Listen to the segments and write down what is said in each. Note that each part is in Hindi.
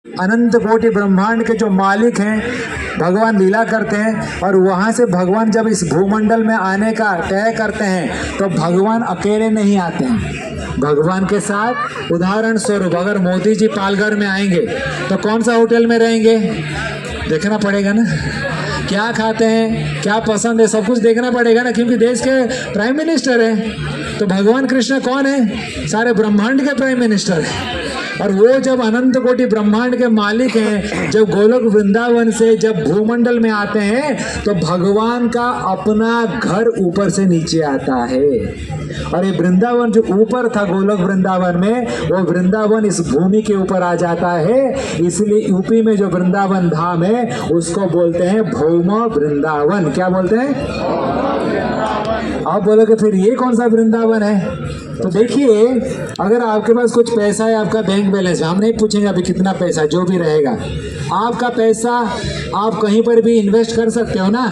अनंत कोटि ब्रह्मांड के जो मालिक हैं भगवान लीला करते हैं, और वहाँ से भगवान जब इस भूमंडल में आने का तय करते हैं तो भगवान अकेले नहीं आते हैं, भगवान के साथ उदाहरण स्वरूप अगर मोदी जी पालघर में आएंगे तो कौन सा होटल में रहेंगे, देखना पड़ेगा ना, क्या खाते हैं, क्या पसंद है, सब कुछ देखना पड़ेगा ना, क्योंकि देश के प्राइम मिनिस्टर है। तो भगवान कृष्ण कौन है, सारे ब्रह्मांड के प्राइम मिनिस्टर है। और वो जब अनंत कोटि ब्रह्मांड के मालिक हैं, जब गोलोक वृंदावन से जब भूमंडल में आते हैं तो भगवान का अपना घर ऊपर से नीचे आता है। और ये वृंदावन जो ऊपर था गोलोक वृंदावन में, वो वृंदावन इस भूमि के ऊपर आ जाता है। इसलिए यूपी में जो वृंदावन धाम है उसको बोलते हैं भौम वृंदावन। क्या बोलते हैं? आप बोलोगे फिर ये कौन सा वृंदावन है? तो देखिए, अगर आपके पास कुछ पैसा है, आपका बैंक बैलेंस है, हम नहीं पूछेंगे अभी कितना पैसा, जो भी रहेगा आपका पैसा आप कहीं पर भी इन्वेस्ट कर सकते हो ना,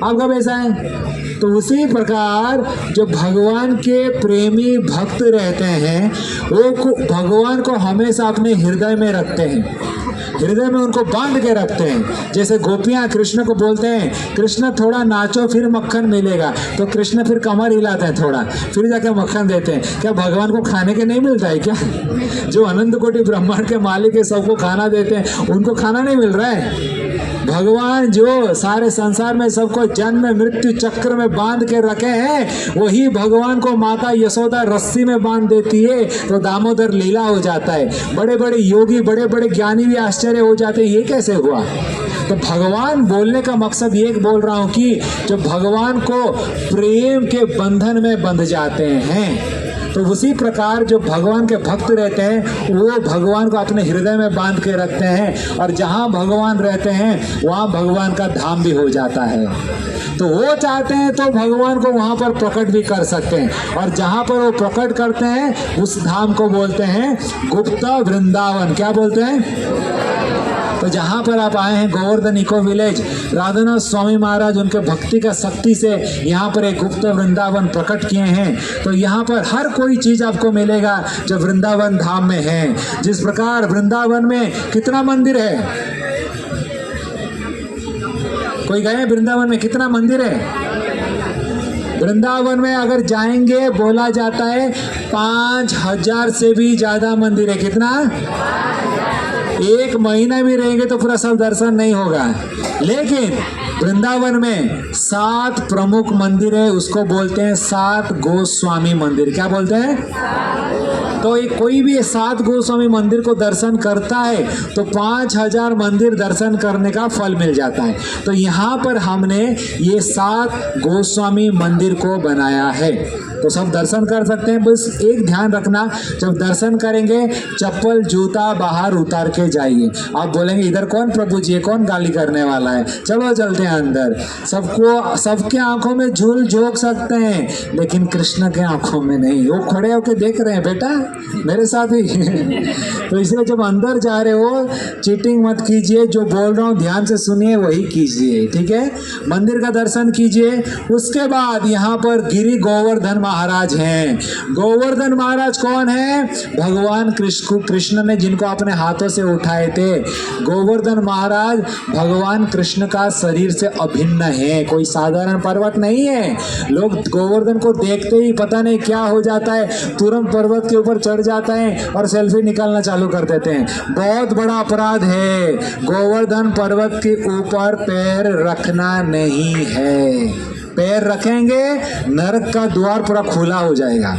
आपका पैसा है। तो उसी प्रकार जो भगवान के प्रेमी भक्त रहते हैं वो भगवान को हमेशा अपने हृदय में रखते हैं, हृदय में उनको बांध के रखते हैं। जैसे गोपियां कृष्ण को बोलते हैं, कृष्ण थोड़ा नाचो फिर मक्खन मिलेगा, तो कृष्ण फिर कमर हिलाते हैं थोड़ा, फिर जाके मक्खन देते हैं। क्या भगवान को खाने के नहीं मिलता है क्या? जो अनंत कोटि ब्रह्मांड के मालिक है, सबको खाना देते हैं, उनको खाना नहीं मिल रहा है? भगवान जो सारे संसार में सबको जन्म मृत्यु चक्र में बांध के रखे हैं, वही भगवान को माता यशोदा रस्सी में बांध देती है तो दामोदर लीला हो जाता है। बड़े बड़े योगी, बड़े बड़े ज्ञानी भी आश्चर्य हो जाते हैं, ये कैसे हुआ? तो भगवान बोलने का मकसद ये बोल रहा हूं कि जो भगवान को प्रेम के बंधन में बंध जाते हैं, तो उसी प्रकार जो भगवान के भक्त रहते हैं वो भगवान को अपने हृदय में बांध के रखते हैं, और जहाँ भगवान रहते हैं वहाँ भगवान का धाम भी हो जाता है। तो वो चाहते हैं तो भगवान को वहाँ पर प्रकट भी कर सकते हैं, और जहाँ पर वो प्रकट करते हैं उस धाम को बोलते हैं गुप्त वृंदावन। क्या बोलते हैं? तो जहाँ पर आप आए हैं गोवर्धन इको विलेज, राधानाथ स्वामी महाराज उनके भक्ति का शक्ति से यहाँ पर एक गुप्त वृंदावन प्रकट किए हैं। तो यहाँ पर हर कोई चीज आपको मिलेगा जो वृंदावन धाम में है। जिस प्रकार वृंदावन में कितना मंदिर है, कोई गए वृंदावन में? कितना मंदिर है वृंदावन में? अगर जाएंगे बोला जाता है 5000 से भी ज्यादा मंदिर है। कितना? एक महीना भी रहेंगे तो पूरा सब दर्शन नहीं होगा। लेकिन वृंदावन में 7 प्रमुख मंदिर है, उसको बोलते हैं 7 गोस्वामी मंदिर। क्या बोलते हैं? तो एक कोई भी 7 गोस्वामी मंदिर को दर्शन करता है तो 5000 मंदिर दर्शन करने का फल मिल जाता है। तो यहाँ पर हमने ये 7 गोस्वामी मंदिर को बनाया है, तो सब दर्शन कर सकते हैं। बस एक ध्यान रखना, जब दर्शन करेंगे चप्पल जूता बाहर उतार के जाइए। आप बोलेंगे इधर कौन प्रभु जी है, कौन गाली करने वाला है, चलो चलते हैं अंदर। सबको सबके आंखों में झूल झोंक सकते हैं लेकिन कृष्ण के आंखों में नहीं। वो खड़े होके देख रहे हैं बेटा मेरे साथ ही तो इसलिए जब अंदर जा रहे हो चीटिंग मत कीजिए, जो बोल रहा हूँ ध्यान से सुनिए वही कीजिए, ठीक है? मंदिर का दर्शन कीजिए। उसके बाद यहाँ पर गिरि गोवर्धन महाराज हैं। गोवर्धन महाराज कौन है? भगवान कृष्ण ने जिनको अपने हाथों से उठाए थे। गोवर्धन महाराज भगवान कृष्ण का शरीर से अभिन्न है, कोई साधारण पर्वत नहीं है। लोग गोवर्धन को देखते ही पता नहीं क्या हो जाता है, तुरंत पर्वत के ऊपर चढ़ जाता है और सेल्फी निकालना चालू कर देते हैं। बहुत बड़ा अपराध है, गोवर्धन पर्वत के ऊपर पैर रखना नहीं है। पैर रखेंगे नरक का द्वार पूरा खुला हो जाएगा।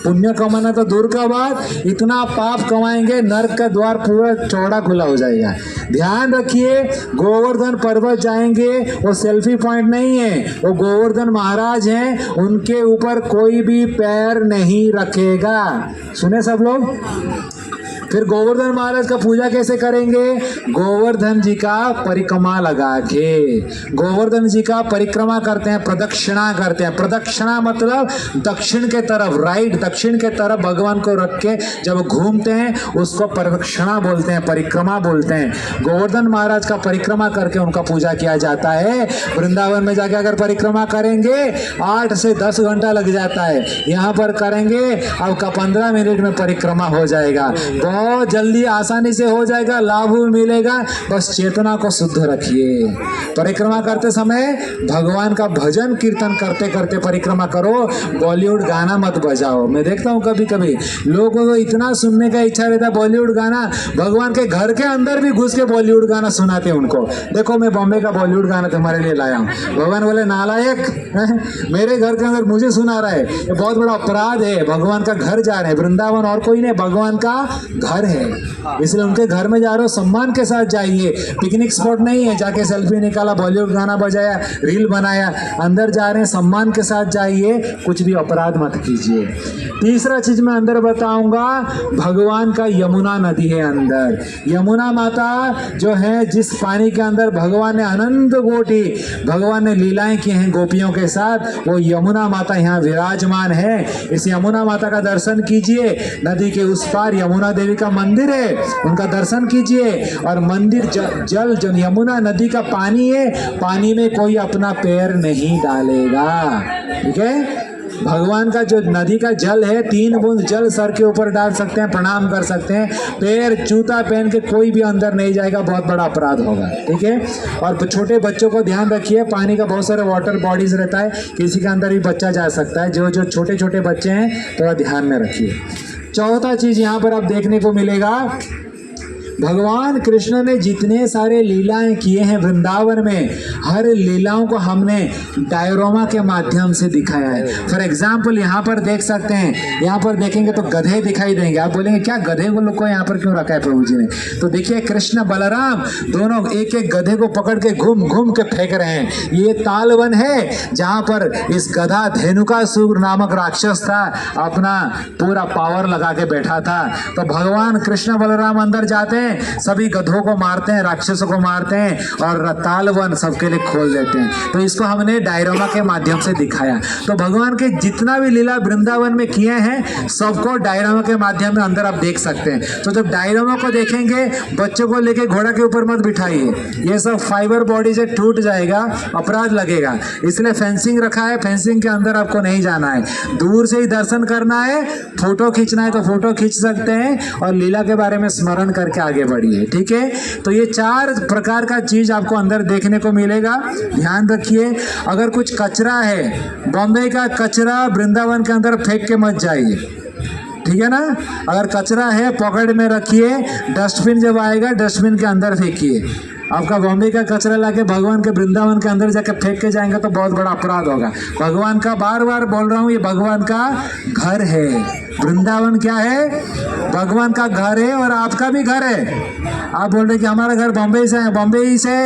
पुण्य कमाना तो दूर का बात, इतना पाप कमाएंगे नरक का द्वार पूरा चौड़ा खुला हो जाएगा। ध्यान रखिए, गोवर्धन पर्वत जाएंगे वो सेल्फी पॉइंट नहीं है, वो गोवर्धन महाराज हैं, उनके ऊपर कोई भी पैर नहीं रखेगा। सुने सब लोग? फिर गोवर्धन महाराज का पूजा कैसे करेंगे? गोवर्धन जी का परिक्रमा लगा के गोवर्धन जी का परिक्रमा करते हैं, प्रदक्षिणा करते हैं। प्रदक्षिणा मतलब दक्षिण के तरफ, राइट दक्षिण के तरफ भगवान को रख के जब घूमते हैं उसको प्रदक्षिणा बोलते हैं, परिक्रमा बोलते हैं। गोवर्धन महाराज का परिक्रमा करके उनका पूजा किया जाता है। वृंदावन में जाके अगर परिक्रमा करेंगे 8 से 10 घंटा लग जाता है, यहाँ पर करेंगे आपका 15 मिनट में परिक्रमा हो जाएगा। बहुत बहुत जल्दी आसानी से हो जाएगा, लाभ भी मिलेगा। बस चेतना को शुद्ध रखिए। परिक्रमा करते समय भगवान का भजन कीर्तन करते करते परिक्रमा करो, बॉलीवुड गाना मत बजाओ। मैं देखता हूँ कभी कभी लोगों को इतना सुनने का इच्छा रहता है बॉलीवुड गाना, भगवान के घर के अंदर भी घुस के बॉलीवुड गाना सुनाते हैं उनको। देखो मैं बॉम्बे का बॉलीवुड गाना तुम्हारे लिए लाया हूँ। भगवान बोले नालायक, मेरे घर के अंदर मुझे सुना रहा है, ये बहुत बड़ा अपराध है। भगवान का घर जा रहे हैं, वृंदावन और कोई नहीं, भगवान का घर है, इसलिए उनके घर में जा रहे हो, सम्मान के साथ जाइए। पिकनिक स्पॉट नहीं है जाके सेल्फी निकाला, बॉलीवुड गाना बजाया, रील बनाया। अंदर जा रहे हैं, सम्मान के साथ जाइए, कुछ भी अपराध मत कीजिए। तीसरा चीज मैं अंदर बताऊंगा, भगवान का यमुना नदी है अंदर। यमुना माता जो है, जिस पानी के अंदर भगवान ने अनंत कोटि भगवान ने लीलाएं की हैं गोपियों के साथ, वो यमुना माता यहाँ विराजमान है। इस यमुना माता का दर्शन कीजिए। नदी के उस पार यमुना देवी का मंदिर है, उनका दर्शन कीजिए। और मंदिर जल जो यमुना नदी का पानी है, पानी में कोई अपना पैर नहीं डालेगा, ठीक है। भगवान का जो नदी का जल है, 3 बूंद जल सर के ऊपर डाल सकते हैं, प्रणाम कर सकते हैं। पैर जूता पहन के कोई भी अंदर नहीं जाएगा, बहुत बड़ा अपराध होगा, ठीक है। और छोटे बच्चों को ध्यान रखिए, पानी का बहुत सारे वाटर बॉडीज रहता है, किसी के अंदर भी बच्चा जा सकता है। जो छोटे छोटे बच्चे हैं थोड़ा ध्यान में रखिए। चौथा चीज यहाँ पर आप देखने को मिलेगा, भगवान कृष्ण ने जितने सारे लीलाएं किए हैं वृंदावन में, हर लीलाओं को हमने डायरोमा के माध्यम से दिखाया है। फॉर एग्जाम्पल यहाँ पर देख सकते हैं, यहाँ पर देखेंगे तो गधे दिखाई देंगे। आप बोलेंगे क्या गधे को लोग को यहाँ पर क्यों रखा है प्रभु जी ने? तो देखिए कृष्ण बलराम दोनों एक एक गधे को पकड़ के घूम घूम के फेंक रहे हैं। ये तालवन है जहाँ पर इस गधा धेनुकासुर नामक राक्षस था, अपना पूरा पावर लगा के बैठा था। तो भगवान कृष्ण बलराम अंदर जाते हैं, सभी गधों को मारते हैं, राक्षसों को मारते हैं और तालवन सबके लिए खोल देते हैं। तो इसको हमने डायरोमा के माध्यम से दिखाया। तो भगवान के जितना भी लीला वृंदावन में किए हैं, सबको डायरोमा के माध्यम में अंदर आप देख सकते हैं। तो जब डायरोमा को देखेंगे, बच्चों को लेके घोड़ा के ऊपर मत बिठाइए, ये सब फाइबर बॉडी से टूट जाएगा, अपराध लगेगा। इसलिए फेंसिंग रखा है, फेंसिंग के अंदर आपको नहीं जाना है, दूर से ही दर्शन करना है। फोटो खींचना है तो फोटो खींच सकते हैं और लीला के बारे में स्मरण करके आगे बढ़िए, ठीक है। तो ये 4 प्रकार का चीज आपको अंदर देखने को मिलेगा, ध्यान रखिए। अगर कुछ कचरा है, बॉम्बे का कचरा वृंदावन के अंदर फेंक के मत जाइए, ठीक है ना। अगर कचरा है पॉकेट में रखिए, डस्टबिन जब आएगा डस्टबिन के अंदर फेंकिए। आपका बॉम्बे का कचरा लाके भगवान के वृंदावन के अंदर जाके फेंक के जाएंगे तो बहुत बड़ा अपराध होगा। भगवान का, बार बार बोल रहा हूँ, ये भगवान का घर है। वृंदावन क्या है? भगवान का घर है और आपका भी घर है। आप बोल रहे कि हमारा घर बॉम्बे से है, बॉम्बे से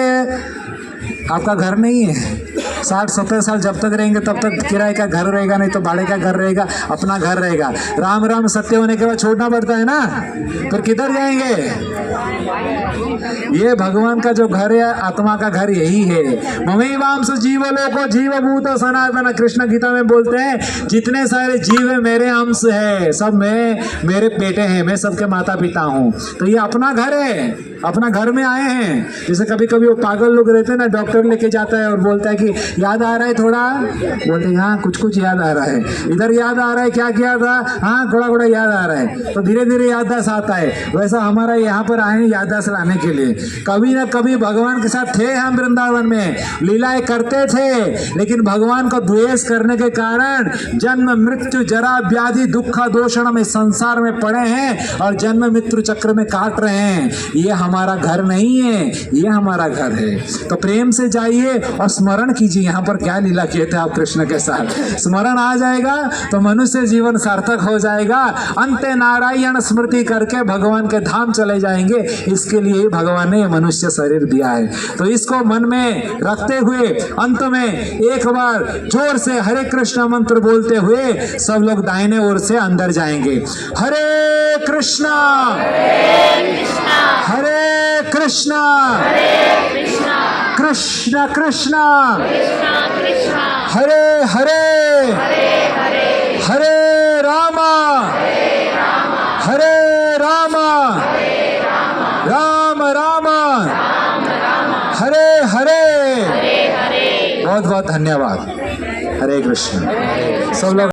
आपका घर नहीं है। 60-70 साल जब तक रहेंगे तब तक किराए का घर रहेगा, नहीं तो भाड़े का घर रहेगा, अपना घर रहेगा। राम राम सत्य होने के बाद छोड़ना पड़ता है ना, फिर किधर जाएंगे? ये भगवान का जो घर है, आत्मा का घर यही है। ममेवांश जीवलोको जीवभूतो सनातन, कृष्ण गीता में बोलते हैं जितने सारे जीव है मेरे अंश है, सब मेरे बेटे हैं, मैं सबके माता पिता हूँ। तो ये अपना घर है, अपना घर में आए हैं। जैसे कभी कभी वो पागल लोग रहते हैं ना, डॉक्टर लेके जाता है और बोलता है कि याद आ रहा है थोड़ा, बोलते हैं हाँ कुछ याद आ रहा है, इधर याद आ रहा है, क्या किया था, हाँ थोड़ा याद आ रहा है। तो धीरे धीरे याददाश्त आता है। वैसा हमारा यहाँ पर आए हैं याददाश्त लाने के लिए। कभी ना कभी भगवान के साथ थे हम, वृंदावन में लीलाएं करते थे, लेकिन भगवान को द्वेष करने के कारण जन्म मृत्यु जरा व्याधि दुख दोषण में संसार में पड़े हैं और जन्म मृत्यु चक्र में काट रहे हैं। ये हमारा घर नहीं है, ये हमारा घर है। तो प्रेम से जाइए और स्मरण कीजिए यहाँ पर क्या लीला किए थे आप कृष्ण के साथ। स्मरण आ जाएगा तो मनुष्य जीवन सार्थक हो जाएगा। अंते नारायण स्मृति करके भगवान के धाम चले जाएंगे। इसके लिए ही भगवान ने मनुष्य शरीर दिया है। तो इसको मन में रखते हुए अंत में एक बार जोर से हरे कृष्ण मंत्र बोलते हुए सब लोग दाहिने ओर से अंदर जाएंगे। हरे कृष्णा हरे कृष्णा कृष्ण कृष्ण हरे हरे हरे रामा हरे रामा राम रामा हरे हरे। बहुत बहुत धन्यवाद। हरे कृष्ण। सब लोग